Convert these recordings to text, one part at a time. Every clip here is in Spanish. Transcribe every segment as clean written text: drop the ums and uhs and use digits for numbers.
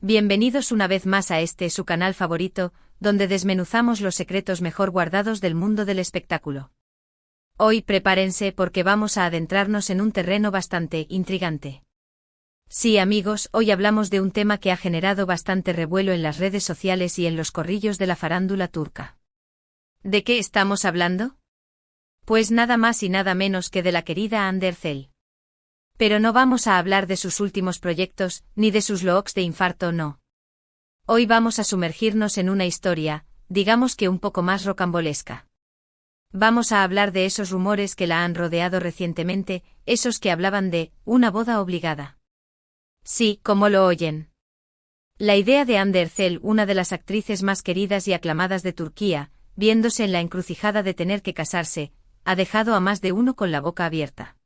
Bienvenidos una vez más a su canal favorito, donde desmenuzamos los secretos mejor guardados del mundo del espectáculo. Hoy prepárense porque vamos a adentrarnos en un terreno bastante intrigante. Sí, amigos, hoy hablamos de un tema que ha generado bastante revuelo en las redes sociales y en los corrillos de la farándula turca. ¿De qué estamos hablando? Pues nada más y nada menos que de la querida Hande Erçel. Pero no vamos a hablar de sus últimos proyectos, ni de sus looks de infarto, no. Hoy vamos a sumergirnos en una historia, digamos que un poco más rocambolesca. Vamos a hablar de esos rumores que la han rodeado recientemente, esos que hablaban de una boda obligada. Sí, como lo oyen. La idea de Hande Erçel, una de las actrices más queridas y aclamadas de Turquía, viéndose en la encrucijada de tener que casarse, ha dejado a más de uno con la boca abierta.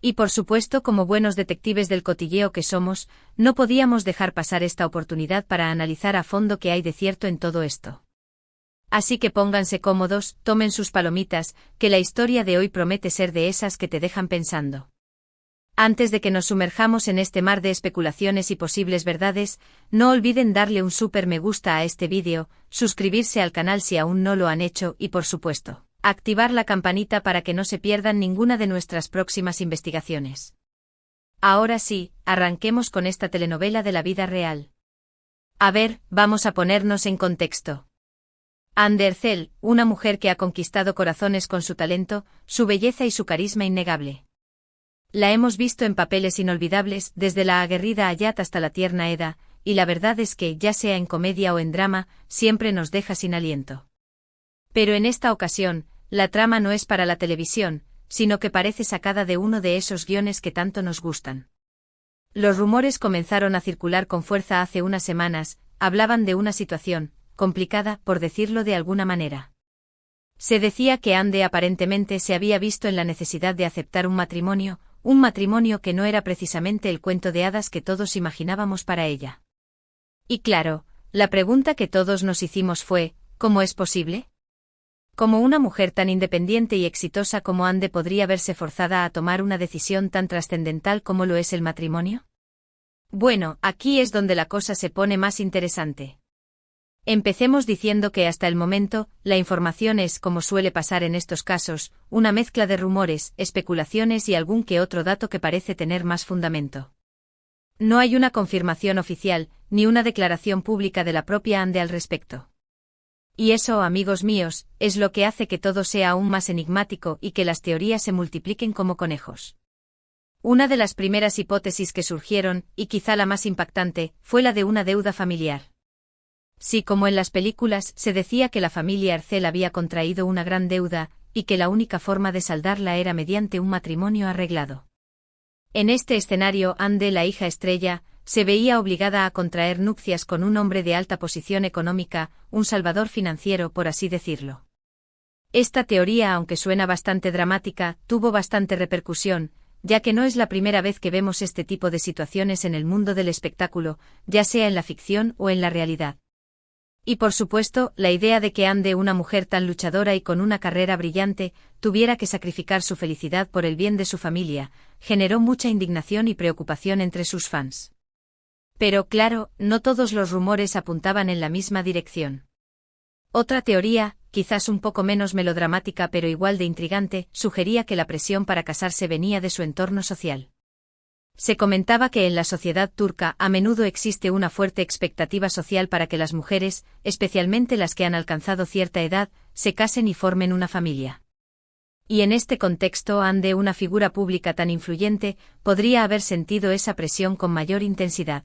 Y por supuesto, como buenos detectives del cotilleo que somos, no podíamos dejar pasar esta oportunidad para analizar a fondo qué hay de cierto en todo esto. Así que pónganse cómodos, tomen sus palomitas, que la historia de hoy promete ser de esas que te dejan pensando. Antes de que nos sumerjamos en este mar de especulaciones y posibles verdades, no olviden darle un súper me gusta a este vídeo, suscribirse al canal si aún no lo han hecho y por supuesto, activar la campanita para que no se pierdan ninguna de nuestras próximas investigaciones. Ahora sí, arranquemos con esta telenovela de la vida real. A ver, vamos a ponernos en contexto. Hande Erçel, una mujer que ha conquistado corazones con su talento, su belleza y su carisma innegable. La hemos visto en papeles inolvidables, desde la aguerrida Hayat hasta la tierna Eda, y la verdad es que, ya sea en comedia o en drama, siempre nos deja sin aliento. Pero en esta ocasión, la trama no es para la televisión, sino que parece sacada de uno de esos guiones que tanto nos gustan. Los rumores comenzaron a circular con fuerza hace unas semanas, hablaban de una situación complicada, por decirlo de alguna manera. Se decía que Hande aparentemente se había visto en la necesidad de aceptar un matrimonio que no era precisamente el cuento de hadas que todos imaginábamos para ella. Y claro, la pregunta que todos nos hicimos fue, ¿cómo es posible? ¿Cómo una mujer tan independiente y exitosa como Hande podría verse forzada a tomar una decisión tan trascendental como lo es el matrimonio? Bueno, aquí es donde la cosa se pone más interesante. Empecemos diciendo que hasta el momento, la información es, como suele pasar en estos casos, una mezcla de rumores, especulaciones y algún que otro dato que parece tener más fundamento. No hay una confirmación oficial, ni una declaración pública de la propia Hande al respecto. Y eso, amigos míos, es lo que hace que todo sea aún más enigmático y que las teorías se multipliquen como conejos. Una de las primeras hipótesis que surgieron, y quizá la más impactante, fue la de una deuda familiar. Sí, como en las películas, se decía que la familia Erçel había contraído una gran deuda, y que la única forma de saldarla era mediante un matrimonio arreglado. En este escenario, Hande, la hija estrella, se veía obligada a contraer nupcias con un hombre de alta posición económica, un salvador financiero por así decirlo. Esta teoría, aunque suena bastante dramática, tuvo bastante repercusión, ya que no es la primera vez que vemos este tipo de situaciones en el mundo del espectáculo, ya sea en la ficción o en la realidad. Y por supuesto, la idea de que Hande, una mujer tan luchadora y con una carrera brillante, tuviera que sacrificar su felicidad por el bien de su familia, generó mucha indignación y preocupación entre sus fans. Pero claro, no todos los rumores apuntaban en la misma dirección. Otra teoría, quizás un poco menos melodramática pero igual de intrigante, sugería que la presión para casarse venía de su entorno social. Se comentaba que en la sociedad turca a menudo existe una fuerte expectativa social para que las mujeres, especialmente las que han alcanzado cierta edad, se casen y formen una familia. Y en este contexto, Hande, una figura pública tan influyente, podría haber sentido esa presión con mayor intensidad.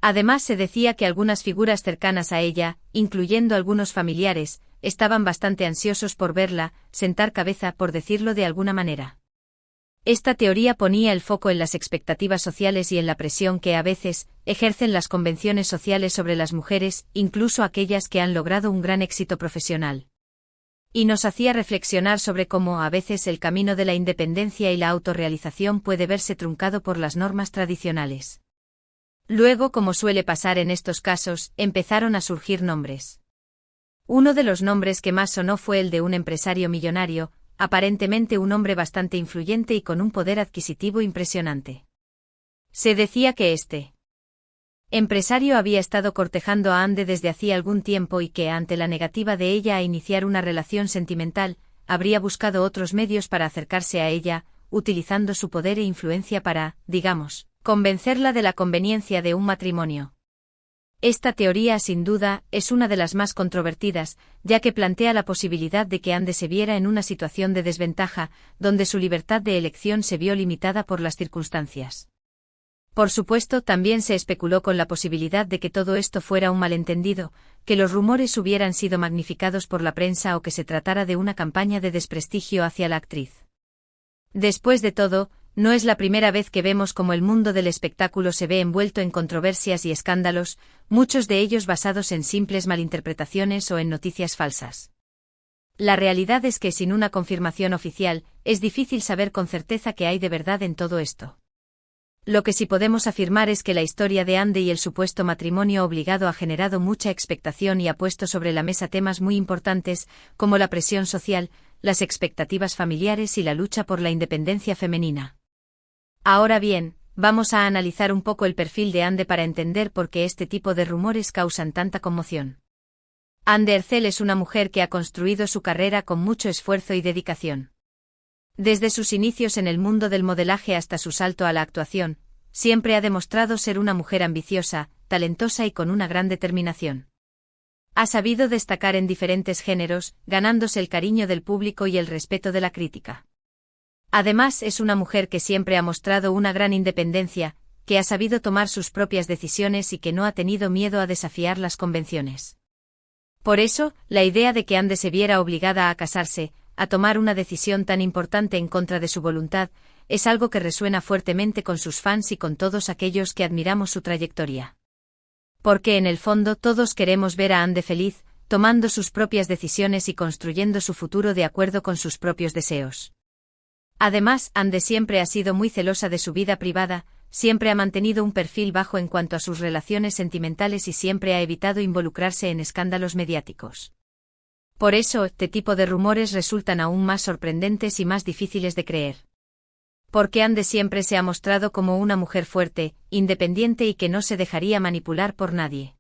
Además, se decía que algunas figuras cercanas a ella, incluyendo algunos familiares, estaban bastante ansiosos por verla sentar cabeza, por decirlo de alguna manera. Esta teoría ponía el foco en las expectativas sociales y en la presión que a veces ejercen las convenciones sociales sobre las mujeres, incluso aquellas que han logrado un gran éxito profesional. Y nos hacía reflexionar sobre cómo a veces el camino de la independencia y la autorrealización puede verse truncado por las normas tradicionales. Luego, como suele pasar en estos casos, empezaron a surgir nombres. Uno de los nombres que más sonó fue el de un empresario millonario, aparentemente un hombre bastante influyente y con un poder adquisitivo impresionante. Se decía que empresario había estado cortejando a Ande desde hacía algún tiempo y que, ante la negativa de ella a iniciar una relación sentimental, habría buscado otros medios para acercarse a ella, utilizando su poder e influencia para, digamos, convencerla de la conveniencia de un matrimonio. Esta teoría, sin duda, es una de las más controvertidas, ya que plantea la posibilidad de que Ande se viera en una situación de desventaja, donde su libertad de elección se vio limitada por las circunstancias. Por supuesto, también se especuló con la posibilidad de que todo esto fuera un malentendido, que los rumores hubieran sido magnificados por la prensa o que se tratara de una campaña de desprestigio hacia la actriz. Después de todo, no es la primera vez que vemos cómo el mundo del espectáculo se ve envuelto en controversias y escándalos, muchos de ellos basados en simples malinterpretaciones o en noticias falsas. La realidad es que sin una confirmación oficial, es difícil saber con certeza qué hay de verdad en todo esto. Lo que sí podemos afirmar es que la historia de Ande y el supuesto matrimonio obligado ha generado mucha expectación y ha puesto sobre la mesa temas muy importantes, como la presión social, las expectativas familiares y la lucha por la independencia femenina. Ahora bien, vamos a analizar un poco el perfil de Ande para entender por qué este tipo de rumores causan tanta conmoción. Ande Ercel es una mujer que ha construido su carrera con mucho esfuerzo y dedicación. Desde sus inicios en el mundo del modelaje hasta su salto a la actuación, siempre ha demostrado ser una mujer ambiciosa, talentosa y con una gran determinación. Ha sabido destacar en diferentes géneros, ganándose el cariño del público y el respeto de la crítica. Además, es una mujer que siempre ha mostrado una gran independencia, que ha sabido tomar sus propias decisiones y que no ha tenido miedo a desafiar las convenciones. Por eso, la idea de que Ande se viera obligada a casarse, a tomar una decisión tan importante en contra de su voluntad, es algo que resuena fuertemente con sus fans y con todos aquellos que admiramos su trayectoria. Porque en el fondo todos queremos ver a Ande feliz, tomando sus propias decisiones y construyendo su futuro de acuerdo con sus propios deseos. Además, Ande siempre ha sido muy celosa de su vida privada, siempre ha mantenido un perfil bajo en cuanto a sus relaciones sentimentales y siempre ha evitado involucrarse en escándalos mediáticos. Por eso, este tipo de rumores resultan aún más sorprendentes y más difíciles de creer. Porque Ande siempre se ha mostrado como una mujer fuerte, independiente y que no se dejaría manipular por nadie.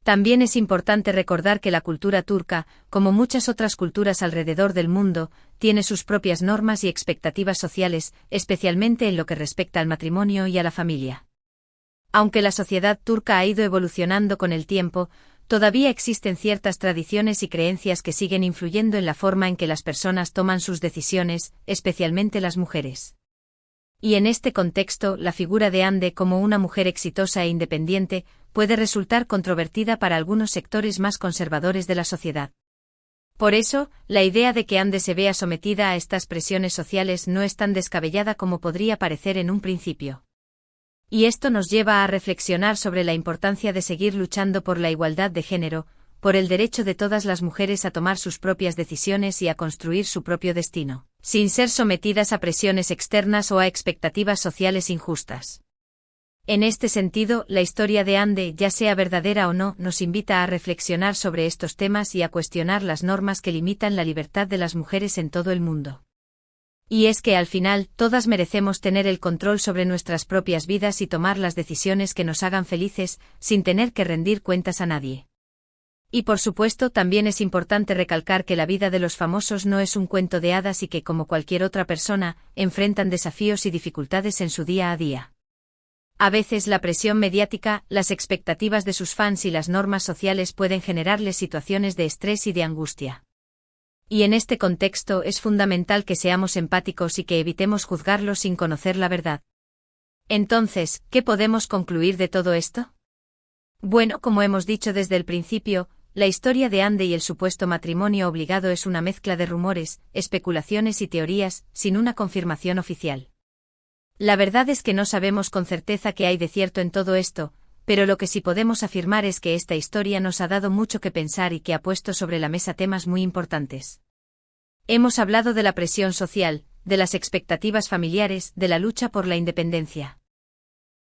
También es importante recordar que la cultura turca, como muchas otras culturas alrededor del mundo, tiene sus propias normas y expectativas sociales, especialmente en lo que respecta al matrimonio y a la familia. Aunque la sociedad turca ha ido evolucionando con el tiempo, todavía existen ciertas tradiciones y creencias que siguen influyendo en la forma en que las personas toman sus decisiones, especialmente las mujeres. Y en este contexto, la figura de Ande como una mujer exitosa e independiente puede resultar controvertida para algunos sectores más conservadores de la sociedad. Por eso, la idea de que Ande se vea sometida a estas presiones sociales no es tan descabellada como podría parecer en un principio. Y esto nos lleva a reflexionar sobre la importancia de seguir luchando por la igualdad de género, por el derecho de todas las mujeres a tomar sus propias decisiones y a construir su propio destino, sin ser sometidas a presiones externas o a expectativas sociales injustas. En este sentido, la historia de Ande, ya sea verdadera o no, nos invita a reflexionar sobre estos temas y a cuestionar las normas que limitan la libertad de las mujeres en todo el mundo. Y es que al final, todas merecemos tener el control sobre nuestras propias vidas y tomar las decisiones que nos hagan felices, sin tener que rendir cuentas a nadie. Y por supuesto, también es importante recalcar que la vida de los famosos no es un cuento de hadas y que, como cualquier otra persona, enfrentan desafíos y dificultades en su día a día. A veces la presión mediática, las expectativas de sus fans y las normas sociales pueden generarles situaciones de estrés y de angustia. Y en este contexto es fundamental que seamos empáticos y que evitemos juzgarlos sin conocer la verdad. Entonces, ¿qué podemos concluir de todo esto? Bueno, como hemos dicho desde el principio, la historia de Ande y el supuesto matrimonio obligado es una mezcla de rumores, especulaciones y teorías, sin una confirmación oficial. La verdad es que no sabemos con certeza qué hay de cierto en todo esto, pero lo que sí podemos afirmar es que esta historia nos ha dado mucho que pensar y que ha puesto sobre la mesa temas muy importantes. Hemos hablado de la presión social, de las expectativas familiares, de la lucha por la independencia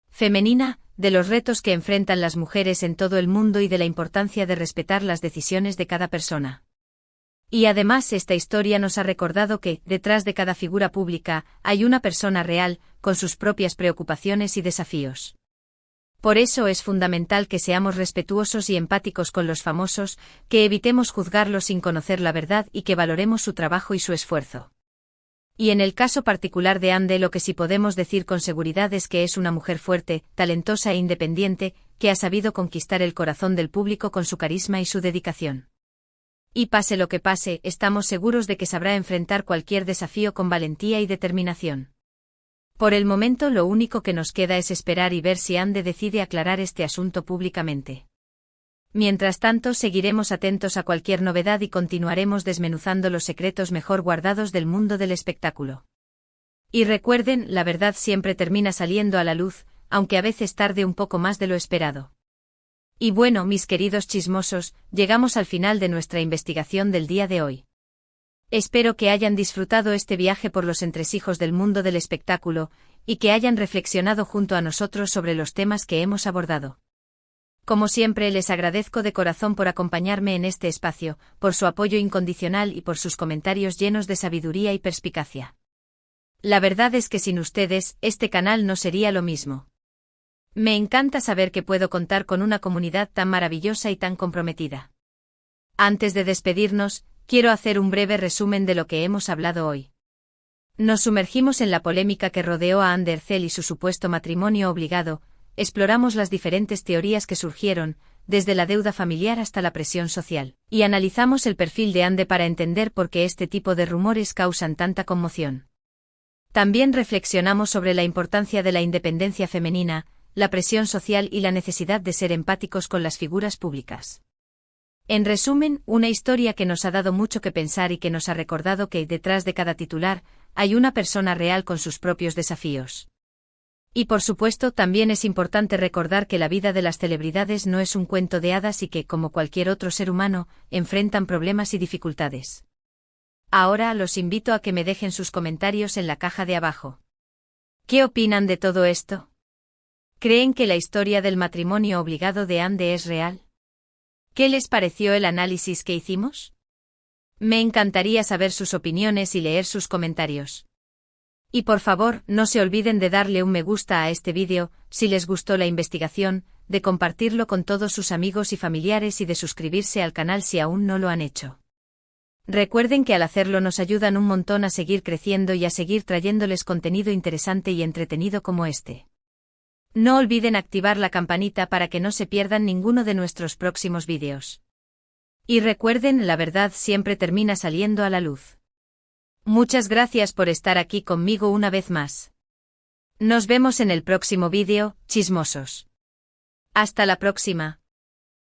femenina, de los retos que enfrentan las mujeres en todo el mundo y de la importancia de respetar las decisiones de cada persona. Y además esta historia nos ha recordado que, detrás de cada figura pública, hay una persona real, con sus propias preocupaciones y desafíos. Por eso es fundamental que seamos respetuosos y empáticos con los famosos, que evitemos juzgarlos sin conocer la verdad y que valoremos su trabajo y su esfuerzo. Y en el caso particular de Ande, lo que sí podemos decir con seguridad es que es una mujer fuerte, talentosa e independiente, que ha sabido conquistar el corazón del público con su carisma y su dedicación. Y pase lo que pase, estamos seguros de que sabrá enfrentar cualquier desafío con valentía y determinación. Por el momento lo único que nos queda es esperar y ver si Ande decide aclarar este asunto públicamente. Mientras tanto, seguiremos atentos a cualquier novedad y continuaremos desmenuzando los secretos mejor guardados del mundo del espectáculo. Y recuerden, la verdad siempre termina saliendo a la luz, aunque a veces tarde un poco más de lo esperado. Y bueno, mis queridos chismosos, llegamos al final de nuestra investigación del día de hoy. Espero que hayan disfrutado este viaje por los entresijos del mundo del espectáculo, y que hayan reflexionado junto a nosotros sobre los temas que hemos abordado. Como siempre, les agradezco de corazón por acompañarme en este espacio, por su apoyo incondicional y por sus comentarios llenos de sabiduría y perspicacia. La verdad es que sin ustedes, este canal no sería lo mismo. Me encanta saber que puedo contar con una comunidad tan maravillosa y tan comprometida. Antes de despedirnos, quiero hacer un breve resumen de lo que hemos hablado hoy. Nos sumergimos en la polémica que rodeó a Ande Ercel y su supuesto matrimonio obligado, exploramos las diferentes teorías que surgieron, desde la deuda familiar hasta la presión social, y analizamos el perfil de Ande para entender por qué este tipo de rumores causan tanta conmoción. También reflexionamos sobre la importancia de la independencia femenina, la presión social y la necesidad de ser empáticos con las figuras públicas. En resumen, una historia que nos ha dado mucho que pensar y que nos ha recordado que detrás de cada titular hay una persona real con sus propios desafíos. Y por supuesto, también es importante recordar que la vida de las celebridades no es un cuento de hadas y que, como cualquier otro ser humano, enfrentan problemas y dificultades. Ahora los invito a que me dejen sus comentarios en la caja de abajo. ¿Qué opinan de todo esto? ¿Creen que la historia del matrimonio obligado de Ande es real? ¿Qué les pareció el análisis que hicimos? Me encantaría saber sus opiniones y leer sus comentarios. Y por favor, no se olviden de darle un me gusta a este vídeo, si les gustó la investigación, de compartirlo con todos sus amigos y familiares y de suscribirse al canal si aún no lo han hecho. Recuerden que al hacerlo nos ayudan un montón a seguir creciendo y a seguir trayéndoles contenido interesante y entretenido como este. No olviden activar la campanita para que no se pierdan ninguno de nuestros próximos vídeos. Y recuerden, la verdad siempre termina saliendo a la luz. Muchas gracias por estar aquí conmigo una vez más. Nos vemos en el próximo vídeo, chismosos. Hasta la próxima.